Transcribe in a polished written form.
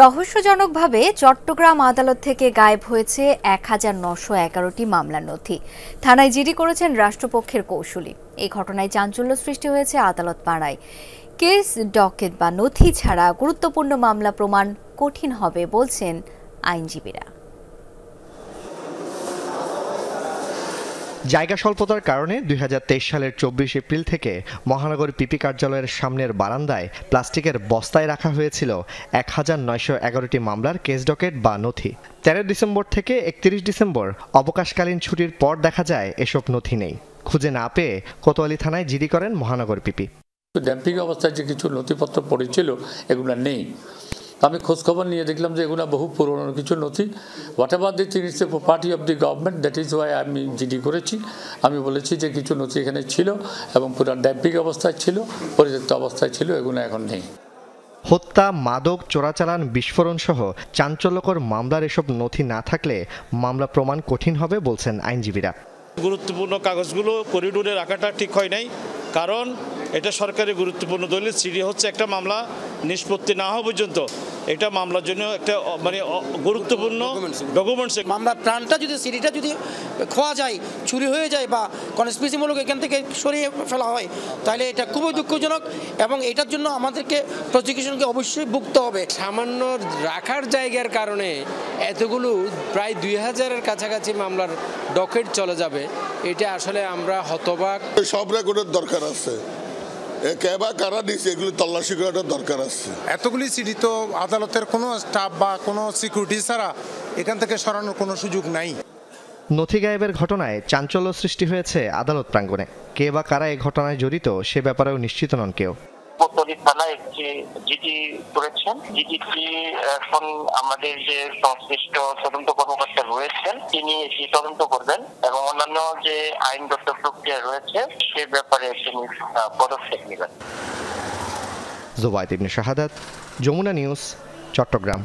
রহস্যজনকভাবে চট্টগ্রাম আদালত থেকে গায়েব হয়েছে ১৯১১টি মামলার নথি। থানায় জিডি করেছেন রাষ্ট্রপক্ষের কৌঁসুলি। এই ঘটনায় চাঞ্চল্য সৃষ্টি হয়েছে আদালত পাড়ায়। কেস ডকেট বা নথি ছাড়া গুরুত্বপূর্ণ মামলা প্রমাণ কঠিন হবে বলছেন আইনজীবীরা। জায়গা স্বল্পতার কারণে ২০২৩ সালের ২৪ এপ্রিল থেকে মহানগর পিপি কার্যালয়ের সামনের বারান্দায় প্লাস্টিকের বস্তায় রাখা হয়েছিল ১৯১১টি মামলার কেস ডকেট বা নথি। ১৩ ডিসেম্বর থেকে ৩১ ডিসেম্বর অবকাশকালীন ছুটির পর দেখা যায় এসব নথি নেই। খুঁজে না পেয়ে কোতোয়ালি থানায় জিডি করেন মহানগর পিপি। ড্যাম্পিং অবস্থায় যে কিছু নথিপত্র পড়েছিল এগুলো নেই। আমি খোঁজখবর নিয়ে দেখলাম যে এগুলো বহু পুরনো কিছু নথি। What ever the thing is a property of the government, that is Y আমি জিডি করেছি। আমি বলেছি যে কিছু নথি এখানে ছিল এবং পুরো ড্যাম্পিং অবস্থায় ছিল, পরিত্যক্ত অবস্থায় ছিল, এগুলো এখন নেই। হত্যা, মাদক, চোরাচালান, বিস্ফোরণ সহ চাঞ্চল্যকর মামলার এসব নথি না থাকলে মামলা প্রমাণ কঠিন হবে বলছেন আইনজীবীরা। গুরুত্বপূর্ণ কাগজগুলো করিডোরে রাখাটা ঠিক হয় নাই, কারণ এটা সরকারি গুরুত্বপূর্ণ দলিল। সিডি হচ্ছে একটা মামলা নিষ্পত্তি না হওয়া পর্যন্ত এটা মামলার জন্য একটা গুরুত্বপূর্ণ ডকুমেন্টস। মামলার প্রাণটা যদি সিডিটা যদি খোয়া যায়, চুরি হয়ে যায় বা কনস্পিরেসিমূলক এখান থেকে সরিয়ে ফেলা হয়, তাহলে এটা খুবই দুঃখজনক এবং এটার জন্য আমাদেরকে প্রসিকিউশনকে অবশ্যই ভুগতে হবে। সামান্য রাখার জায়গার কারণে এতগুলো প্রায় ২০০০-এর কাছাকাছি মামলার ডকেট চলে যাবে, এটা আসলে আমরা হতবাক। সব রেকর্ডের দরকার আছে, কারা দিচ্ছে এগুলো তল্লাশি করার দরকার আছে। এতগুলি সিডি তো আদালতের কোনো স্টাফ বা কোনো সিকিউরিটি ছাড়া এখান থেকে সরানোর কোনো সুযোগ নাই। নথি গায়েবের ঘটনায় চাঞ্চল্য সৃষ্টি হয়েছে আদালত প্রাঙ্গণে। কে বা কারা এই ঘটনায় জড়িত সে ব্যাপারেও নিশ্চিত নন কেউ। কোতোয়ালি থানায় একটি জিডি করেছেন। জিডিটি এখন আমাদের যে সংশ্লিষ্ট তদন্ত কর্মকর্তা রয়েছেন তিনি এটি তদন্ত করবেন এবং অন্যান্য যে আইনগত প্রক্রিয়া রয়েছে সে ব্যাপারে তিনি পদক্ষেপ নেবেন। জুবায়েদ ইবনে শাহাদাত, যমুনা নিউজ, চট্টগ্রাম।